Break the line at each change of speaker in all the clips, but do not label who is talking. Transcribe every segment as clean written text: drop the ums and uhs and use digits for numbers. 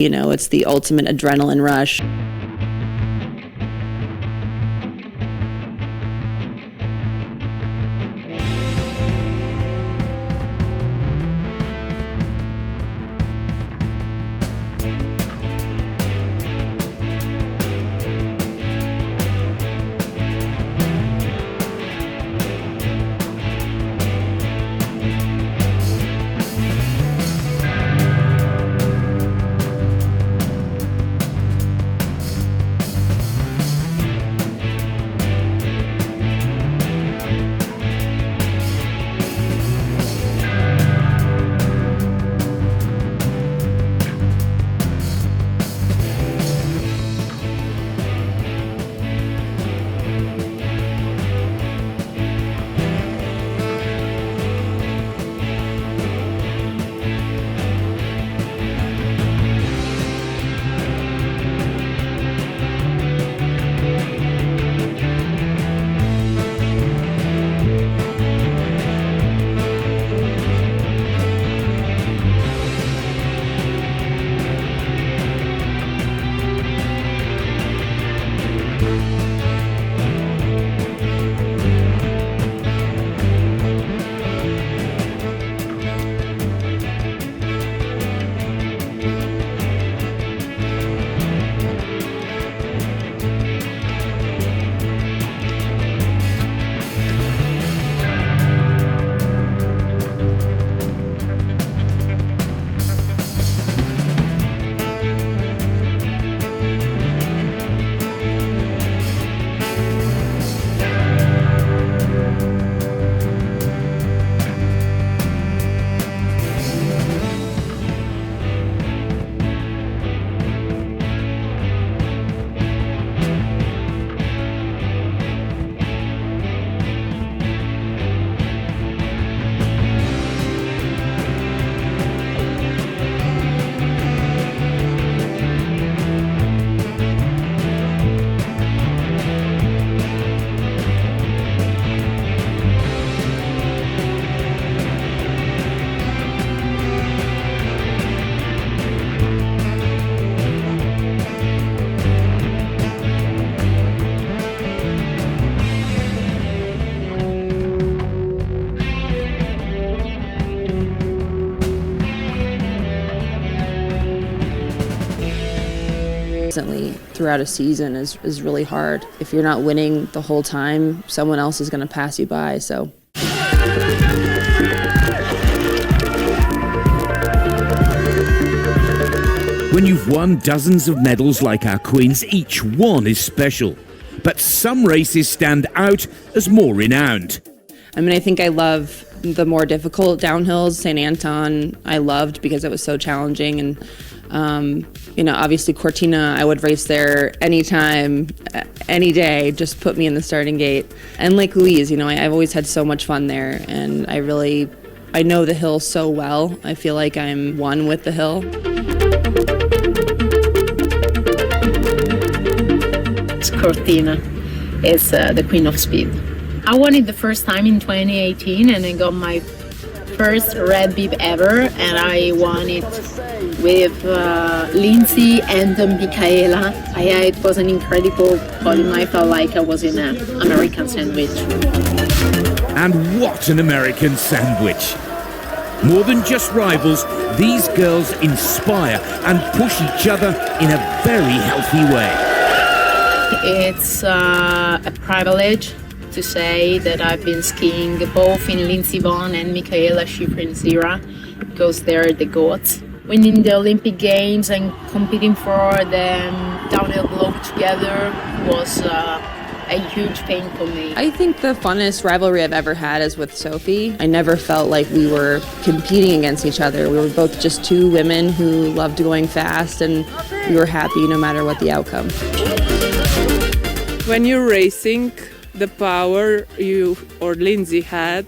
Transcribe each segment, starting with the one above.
You know, it's the ultimate adrenaline rush. Throughout a season is really hard. If you're not winning the whole time, someone else is going to pass you by. So.
When you've won dozens of medals like our queens, each one is special. But some races stand out as more renowned.
I mean, I think I love the more difficult downhills. St. Anton I loved because it was so challenging, and you know, obviously Cortina, I would race there anytime, any day, just put me in the starting gate. And Lake Louise, you know, I've always had so much fun there, and I know the hill so well. I feel like I'm one with the hill.
Cortina is the queen of speed. I won it the first time in 2018, and I got my first red bib ever, and I won it with Lindsey and Michaela. It was an incredible podium. I felt like I was in an American sandwich.
And what an American sandwich! More than just rivals, these girls inspire and push each other in a very healthy way.
It's a privilege to say that I've been skiing both in Lindsey Vonn and Michaela Schifrin's era, because they're the goats. Winning the Olympic Games and competing for the downhill globe together was a huge pain for me.
I think the funnest rivalry I've ever had is with Sophie. I never felt like we were competing against each other. We were both just two women who loved going fast, and we were happy no matter what the outcome.
When you're racing, the power you or Lindsey had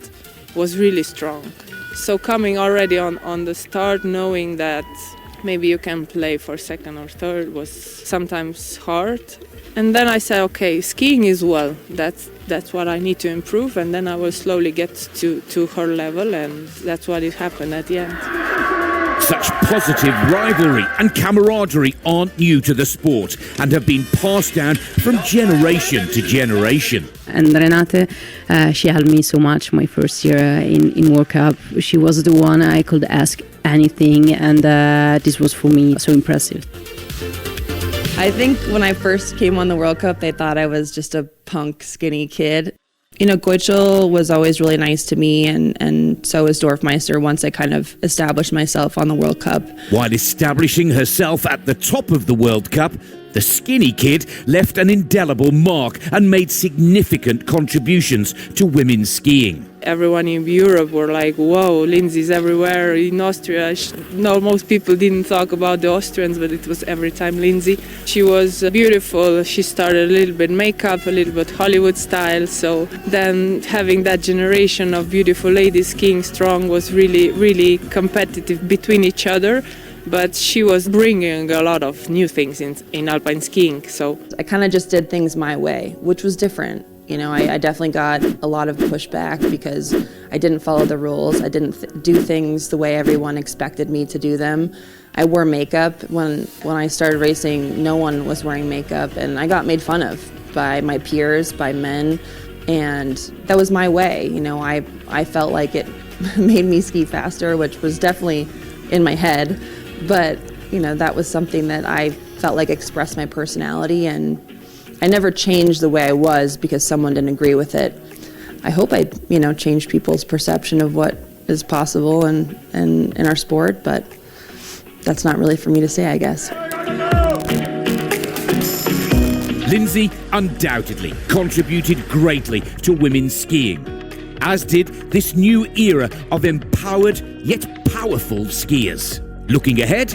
was really strong. So coming already on the start, knowing that maybe you can play for second or third was sometimes hard. And then I said, okay, skiing is well, that's what I need to improve, and then I will slowly get to her level, and that's what it happened at the end.
Such positive rivalry and camaraderie aren't new to the sport and have been passed down from generation to generation.
And Renate, she helped me so much my first year in World Cup. She was the one I could ask anything, and this was for me so impressive.
I think when I first came on the World Cup, they thought I was just a punk, skinny kid. You know, Gojil was always really nice to me, and so was Dorfmeister once I kind of established myself on the World Cup.
While establishing herself at the top of the World Cup, the skinny kid left an indelible mark and made significant contributions to women's skiing.
Everyone in Europe were like, whoa, Lindsey's everywhere. In Austria, no, most people didn't talk about the Austrians, but it was every time Lindsey. She was beautiful. She started a little bit makeup, a little bit Hollywood style. So then having that generation of beautiful ladies skiing strong was really, really competitive between each other. But she was bringing a lot of new things in alpine skiing. So
I kind of just did things my way, which was different. You know, I definitely got a lot of pushback because I didn't follow the rules. I didn't do things the way everyone expected me to do them. I wore makeup. When I started racing, no one was wearing makeup, and I got made fun of by my peers, by men, and that was my way. You know, I felt like it made me ski faster, which was definitely in my head. But, you know, that was something that I felt like expressed my personality, and I never changed the way I was because someone didn't agree with it. I hope I, you know, changed people's perception of what is possible in our sport, but that's not really for me to say, I guess.
Lindsey undoubtedly contributed greatly to women's skiing, as did this new era of empowered yet powerful skiers. Looking ahead,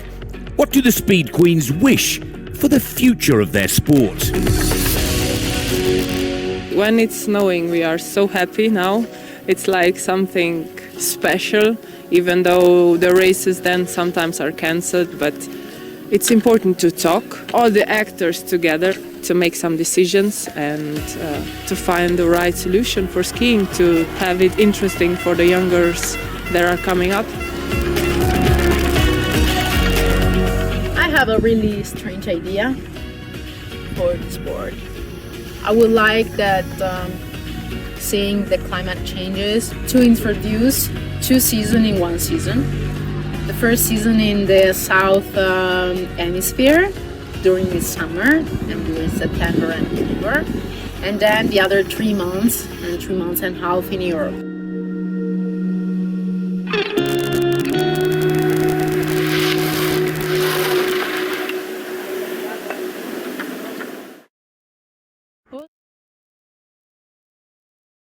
what do the Speed Queens wish for the future of their sport?
when it's snowing, we are so happy now. It's like something special, even though the races then sometimes are cancelled, but it's important to talk, all the actors together, to make some decisions and to find the right solution for skiing, to have it interesting for the youngers that are coming up.
I have a really strange idea for the sport. I would like that, seeing the climate changes, to introduce 2 seasons in 1 season. The first season in the south hemisphere during the summer and during September and October, and then the other 3 months and 3 months and a half in Europe.